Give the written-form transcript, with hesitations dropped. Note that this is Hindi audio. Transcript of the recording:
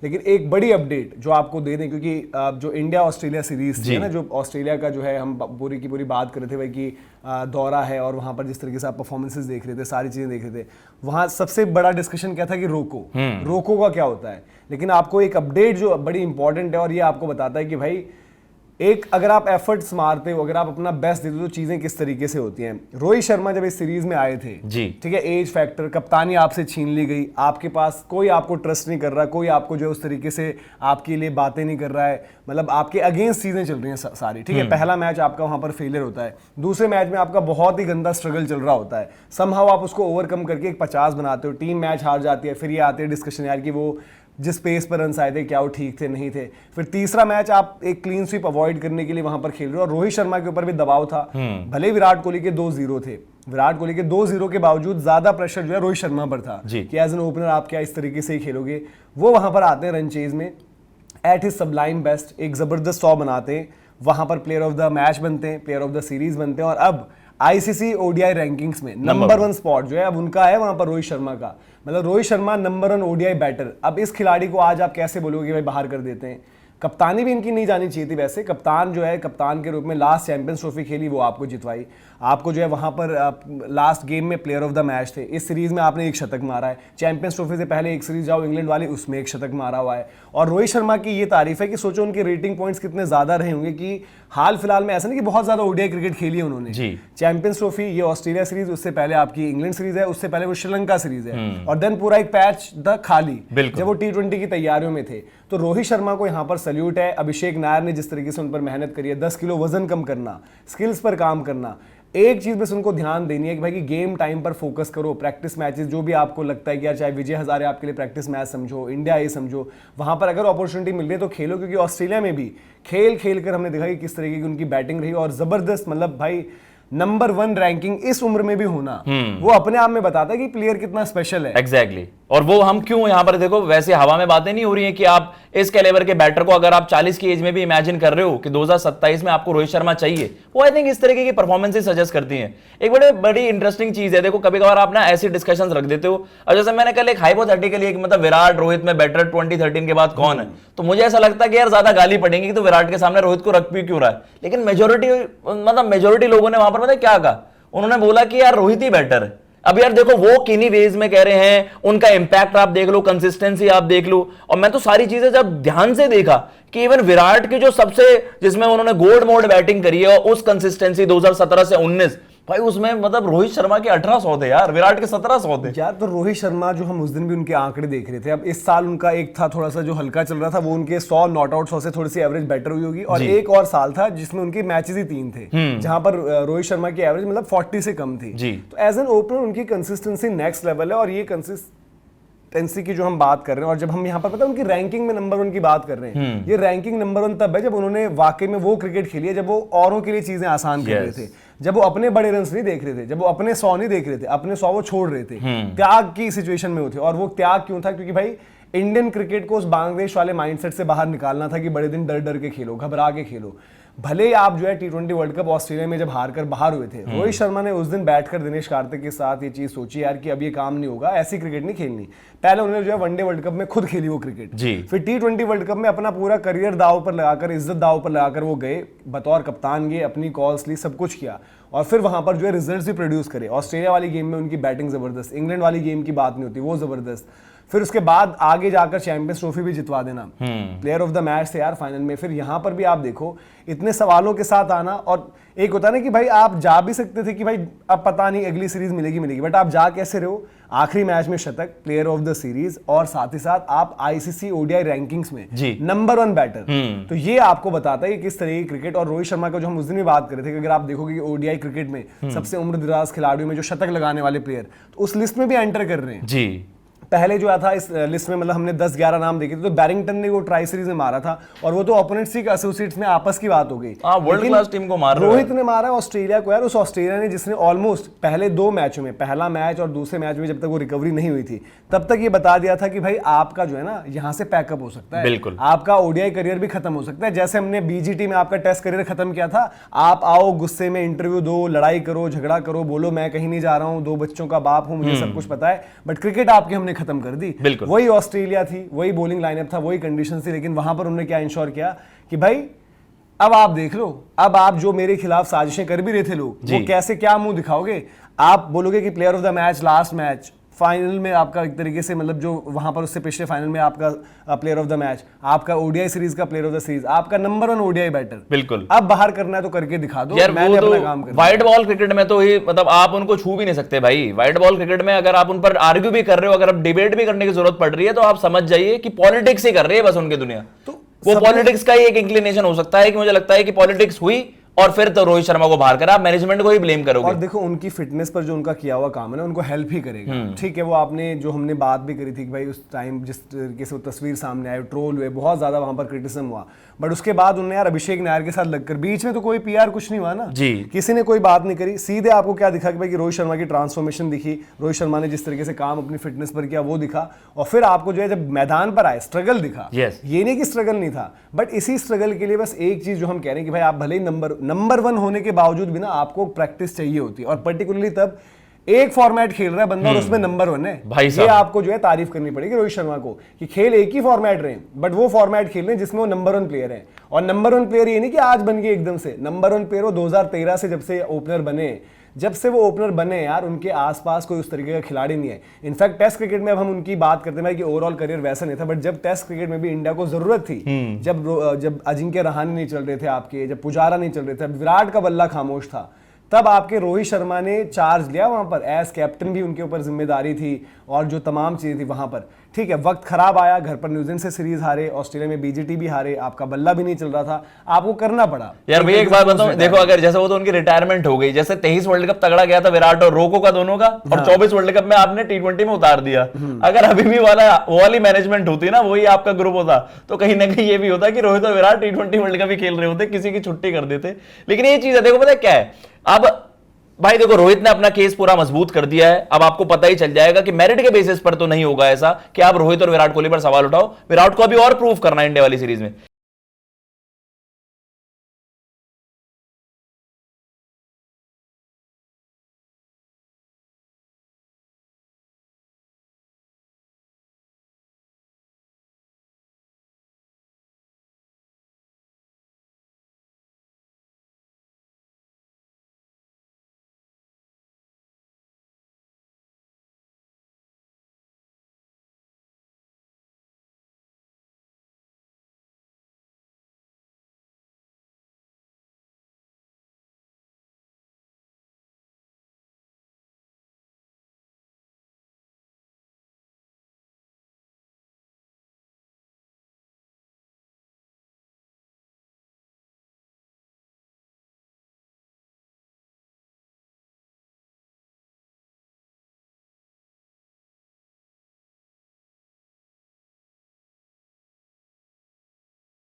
लेकिन एक बड़ी अपडेट जो आपको दे दें, क्योंकि जो इंडिया ऑस्ट्रेलिया सीरीज थी ना, जो ऑस्ट्रेलिया का जो है हम पूरी की पूरी बात कर रहे थे भाई कि दौरा है और वहां पर जिस तरीके से आप परफॉर्मेंसेस देख रहे थे, सारी चीजें देख रहे थे, वहां सबसे बड़ा डिस्कशन क्या था कि रोको का क्या होता है। लेकिन आपको एक अपडेट जो बड़ी इंपॉर्टेंट है और ये आपको बताता है कि भाई एक अगर आप एफर्ट्स मारते हो, अगर आप अपना बेस्ट देते हो तो चीजें किस तरीके से होती हैं। रोहित शर्मा जब इस सीरीज में आए थे, ठीक है, एज फैक्टर, कप्तानी आपसे छीन ली गई, आपके पास कोई आपको ट्रस्ट नहीं कर रहा, कोई आपको जो उस तरीके से आपके लिए बातें नहीं कर रहा है, मतलब आपके अगेंस्ट चीजें चल रही हैं सारी, ठीक है। पहला मैच आपका वहां पर फेलियर होता है, दूसरे मैच में आपका बहुत ही गंदा स्ट्रगल चल रहा होता है, समहाउ आप उसको ओवरकम करके एक 50 बनाते हो, टीम मैच हार जाती है, फिर ये आते हैं डिस्कशन यार कि वो जिस पेस पर रन आए थे क्या वो ठीक थे नहीं थे। फिर तीसरा मैच आप एक क्लीन स्वीप अवॉइड करने के लिए वहां पर खेल रहे हो और रोहित शर्मा के ऊपर भी दबाव था, भले विराट कोहली के 2-0 थे, विराट कोहली के 2-0 के बावजूद ज्यादा प्रेशर जो है रोहित शर्मा पर था कि एज एन ओपनर आप क्या इस तरीके से ही खेलोगे। वो वहां पर आते हैं रन चेज में एट हिज सबलाइन बेस्ट, एक जबरदस्त 100 बनाते हैं, वहां पर प्लेयर ऑफ द मैच बनते हैं, प्लेयर ऑफ द सीरीज बनते हैं और अब आईसीसी ओडीआई रैंकिंग्स में नंबर 1 स्पॉट जो है अब उनका है वहां पर रोहित शर्मा का, मतलब Rohit Sharma number 1 ODI batter. अब इस खिलाड़ी को आज आप कैसे बोलोगे कि भाई बाहर कर देते हैं। कप्तानी भी इनकी नहीं जानी चाहिए थी वैसे, कप्तान जो है कप्तान के रूप में लास्ट चैंपियंस ट्रॉफी खेली वो आपको जितवाई, आपको जो है वहां पर लास्ट गेम में प्लेयर ऑफ द मैच थे, इस सीरीज में आपने एक शतक मारा है, चैंपियंस ट्रॉफी से पहले एक सीरीज जाओ इंग्लैंड वाली उसमें एक शतक मारा हुआ है। और रोहित शर्मा की ये तारीफ है कि सोचो उनके रेटिंग पॉइंट्स कितने ज्यादा रहे होंगे कि हाल फिलहाल में ऐसा नहीं कि बहुत ज्यादा ओडीआई क्रिकेट खेली है उन्होंने, चैंपियंस ट्रॉफी, ये ऑस्ट्रेलिया सीरीज, उससे पहले आपकी इंग्लैंड सीरीज है, उससे पहले वो श्रीलंका सीरीज है और देन पूरा एक पैच द खाली जब वो T20 की तैयारियों में थे। तो रोहित शर्मा को यहाँ पर सल्यूट है। अभिषेक नायर ने जिस तरीके से उन पर मेहनत करी है, 10 किलो वजन कम करना, स्किल्स पर काम करना, एक चीज बस उनको ध्यान देनी है कि भाई कि गेम टाइम पर फोकस करो, प्रैक्टिस मैचेस जो भी आपको लगता है कि यार चाहे विजय हजारे आपके लिए प्रैक्टिस मैच समझो, इंडिया ये समझो, वहां पर अगर अपॉर्चुनिटी मिल रही है तो खेलो, क्योंकि ऑस्ट्रेलिया में भी खेल कर हमने देखा कि किस तरीके की उनकी बैटिंग रही और जबरदस्त, मतलब भाई नंबर 1 रैंकिंग इस उम्र में भी होना वो अपने आप में बताता है कि प्लेयर कितना स्पेशल है। एग्जैक्टली और वो हम क्यों यहाँ पर देखो वैसे हवा में बातें नहीं हो रही हैं कि आप इस कैलेबर के बैटर को अगर आप 40 की एज में भी इमेजिन कर रहे हो कि 2027 में आपको रोहित शर्मा चाहिए, वो आई थिंक इस तरीके की परफॉर्मेंसेस सजेस्ट करती हैं। एक बड़ी इंटरेस्टिंग चीज है, देखो कभी कभार आप ना ऐसी डिस्कशंस रख देते हो, और जैसे मैंने कल एक हाइपोथेटिकली एक मतलब विराट रोहित में बैटर 2013 के बाद कौन है, तो मुझे ऐसा लगता है कि यार ज्यादा गाली पड़ेंगी कि तो विराट के सामने रोहित को रख भी क्यों रहा है। लेकिन मेजोरिटी लोगों ने वहां पर पता है क्या कहा, उन्होंने बोला कि यार रोहित ही बेटर है। अब यार देखो वो किन्हीं वेज में कह रहे हैं, उनका इंपैक्ट आप देख लो, कंसिस्टेंसी आप देख लो, और मैं तो सारी चीजें जब ध्यान से देखा कि इवन विराट की जो सबसे जिसमें उन्होंने गोल्ड मोड बैटिंग करी है उस कंसिस्टेंसी 2017 से 19 भाई उसमें मतलब रोहित शर्मा के 1800 थे यार, विराट के 1700 थे यार। तो रोहित शर्मा जो हम उस दिन भी उनके आंकड़े देख रहे थे, अब इस साल उनका एक था थोड़ा सा जो हल्का चल रहा था, वो उनके 100 नॉट आउट 100 से थोड़ी सी एवरेज बेटर हुई होगी, और एक और साल था जिसमें उनके मैचेस ही 3 थे जहां पर रोहित शर्मा की एवरेज मतलब 40 से कम थी। तो एज एन ओपनर उनकी कंसिस्टेंसी नेक्स्ट लेवल है, और ये कंसिस्टेंसी की जो हम बात कर रहे हैं, और जब हम यहाँ पर पता है उनकी रैंकिंग में नंबर 1 की बात कर रहे हैं, ये रैंकिंग नंबर 1 तब है जब उन्होंने वाकई में वो क्रिकेट खेली है जब वो औरों के लिए चीजें आसान कर रहे थे, जब वो अपने बड़े रन्स नहीं देख रहे थे, जब वो अपने 100 नहीं देख रहे थे, अपने 100 वो छोड़ रहे थे, त्याग की सिचुएशन में होते। और वो त्याग क्यों था, क्योंकि भाई इंडियन क्रिकेट को उस बांग्लादेश वाले माइंडसेट से बाहर निकालना था कि बड़े दिन डर डर के खेलो, घबरा के खेलो। भले ही आप जो है T20 वर्ल्ड कप ऑस्ट्रेलिया में जब हार कर बाहर हुए थे, रोहित शर्मा ने उस दिन बैठकर दिनेश कार्तिक के साथ ये चीज सोची यार कि अब ये काम नहीं होगा, ऐसी क्रिकेट नहीं खेलनी। पहले उन्होंने जो है वनडे वर्ल्ड कप में खुद खेली वो क्रिकेट, फिर T20 वर्ल्ड कप में अपना पूरा करियर दाव पर लगाकर, इज्जत दाव पर लगाकर वो गए, बतौर कप्तान गए, अपनी कॉल्स ली, सब कुछ किया, और फिर वहां पर जो है रिजल्ट्स भी प्रोड्यूस करे। ऑस्ट्रेलिया वाली गेम में उनकी बैटिंग जबरदस्त, इंग्लैंड वाली गेम की बात नहीं होती, वो जबरदस्त, फिर उसके बाद आगे जाकर चैंपियंस ट्रॉफी भी जितवा देना, प्लेयर ऑफ द मैच थे यार फाइनल में। फिर यहां पर भी आप देखो इतने सवालों के साथ आना, और एक होता है ना कि भाई आप जा भी सकते थे कि भाई अब पता नहीं अगली सीरीज मिलेगी, बट आप जा कैसे रहे हो, आखिरी मैच में शतक, प्लेयर ऑफ द सीरीज, और साथ ही साथ आप आईसीसी ओडीआई रैंकिंग्स में नंबर 1 बैटर। तो ये आपको बताता है कि किस तरह की क्रिकेट। और रोहित शर्मा का जो हम उस दिन भी बात कर रहे थे कि अगर आप देखोगे कि ओडीआई क्रिकेट में सबसे उम्रदराज खिलाड़ियों में जो शतक लगाने वाले प्लेयर, तो उस लिस्ट में भी एंटर कर रहे हैं। पहले जो था इस लिस्ट में, मतलब हमने 10-11 नाम देखे थे, तो बैरिंगटन ने वो ट्राई सीरीज में मारा था, और वो तो ओपोनेंट्स की एसोसिएट्स में आपस की बात हो गई, वर्ल्ड क्लास टीम को मार रोहित ने मारा ऑस्ट्रेलिया को यार। उस ऑस्ट्रेलिया ने जिसने ऑलमोस्ट पहले 2 मैचों में, पहला मैच और दूसरे मैच में जब तक वो रिकवरी नहीं हुई थी, तब तक ये बता दिया था कि भाई आपका जो है ना यहाँ से पैकअप हो सकता है, बिल्कुल आपका ओडीआई करियर भी खत्म हो सकता है। जैसे हमने बीजीटी में आपका टेस्ट करियर खत्म किया था, आप आओ गुस्से में इंटरव्यू दो, लड़ाई करो, झगड़ा करो, बोलो मैं कहीं नहीं जा रहा हूँ, 2 बच्चों का बाप हूँ, मुझे सब कुछ पता है, बट क्रिकेट आपकी हमने खत्म कर दी। बिल्कुल। वही ऑस्ट्रेलिया थी, वही बॉलिंग लाइनअप था, वही कंडीशन थी, लेकिन वहां पर उन्होंने क्या इंश्योर किया कि भाई अब आप देख लो, अब आप जो मेरे खिलाफ साजिशें कर भी रहे थे लोग, वो कैसे क्या मुंह दिखाओगे। आप बोलोगे कि player of the match, last match final में आपका एक तरीके से, मतलब जो वहां पर उससे पिछले फाइनल में आपका प्लेयर ऑफ द मैच, आपका ओडीआई सीरीज का प्लेयर ऑफ द सीरीज, आपका नंबर 1 ओडीआई बैटर, बिल्कुल। अब बाहर करना है तो करके दिखा दो। यार मैंने वो अपना तो काम कर व्हाइट बॉल क्रिकेट में तो ये मतलब आप उनको छू भी नहीं सकते भाई। व्हाइट बॉल क्रिकेट में अगर आप उन पर आर्ग्यू भी कर रहे हो, अगर आप डिबेट भी करने की जरूरत पड़ रही है, तो आप समझ जाइए कि पॉलिटिक्स ही कर रही है बस उनकी दुनिया। तो वो पॉलिटिक्स का ही एक इंक्लिनेशन हो सकता है कि मुझे लगता है कि पॉलिटिक्स हुई और फिर तो रोहित शर्मा को बाहर करा, आप मैनेजमेंट को ही ब्लेम करोगे। और देखो उनकी फिटनेस पर जो उनका किया हुआ काम है ना, उनको हेल्प ही करेगा। ठीक है, वो आपने जो हमने बात भी करी थी कि भाई उस टाइम जिस तरीके से वो तस्वीर सामने आई, ट्रोल हुए, बहुत ज्यादा वहां पर क्रिटिसिज्म हुआ, बट उसके बाद उन्होंने यार अभिषेक नायर के साथ लगकर, बीच में तो कोई पीआर कुछ नहीं हुआ ना जी, किसी ने कोई बात नहीं करी। सीधे आपको क्या दिखा कि भाई कि रोहित शर्मा की ट्रांसफॉर्मेशन दिखी, रोहित शर्मा ने जिस तरीके से काम अपनी फिटनेस पर किया वो दिखा, और फिर आपको जो है जब मैदान पर आए स्ट्रगल दिखा। ये नहीं कि स्ट्रगल नहीं था, बट इसी स्ट्रगल के लिए बस एक चीज जो हम कह रहे हैं कि भाई आप भले ही नंबर 1 होने के बावजूद भी ना आपको प्रैक्टिस चाहिए होती है, और पर्टिकुलरली तब एक फॉर्मेट खेल रहा है बंदा और उसमें नंबर 1 है भाई ये आपको जो है तारीफ करनी पड़ेगी रोहित शर्मा को कि खेल एक ही फॉर्मेट रहे, बट वो फॉर्मेट खेल रहे हैं जिसमें वो नंबर 1 प्लेयर है। और नंबर 1 प्लेयर ये नहीं कि आज बन गए एकदम से, नंबर 1 प्लेयर वो 2013 से जब से ओपनर बने, जब से वो ओपनर बने यार उनके आसपास कोई उस तरीके का खिलाड़ी नहीं है। इनफैक्ट टेस्ट क्रिकेट में अब हम उनकी बात करते हैं कि ओवरऑल करियर वैसा नहीं था, बट जब टेस्ट क्रिकेट में भी इंडिया को जरूरत थी, जब अजिंक्य रहाणे नहीं चल रहे थे आपके, जब पुजारा नहीं चल रहे थे, विराट का बल्ला खामोश था, तब आपके रोहित शर्मा ने चार्ज लिया वहां पर, एज कैप्टन भी उनके ऊपर जिम्मेदारी थी और जो तमाम चीजें थी वहां पर। ठीक है, वक्त खराब आया, घर पर न्यूजीलैंड से सीरीज हारे, ऑस्ट्रेलिया में बीजीटी भी हारे, आपका बल्ला भी नहीं चल रहा था, आपको करना पड़ा। यार भैया एक बात बताऊं, देखो अगर जैसे वो तो उनकी रिटायरमेंट हो गई, जैसे 23 वर्ल्ड कप तगड़ा गया था विराट और रोको का दोनों का, और 24 वर्ल्ड कप में आपने T20 में उतार दिया। अगर अभी भी वो वाली मैनेजमेंट होती ना, वही आपका ग्रुप होता, तो कहीं ना कहीं ये भी होता कि रोहित और विराट T20 वर्ल्ड कप भी खेल रहे होते, किसी की छुट्टी कर देते। लेकिन ये चीज है, देखो पता है क्या है, अब भाई देखो रोहित ने अपना केस पूरा मजबूत कर दिया है। अब आपको पता ही चल जाएगा कि मेरिट के बेसिस पर तो नहीं होगा ऐसा कि आप रोहित और विराट कोहली पर सवाल उठाओ। विराट को अभी और प्रूफ करना है इंडिया वाली सीरीज में।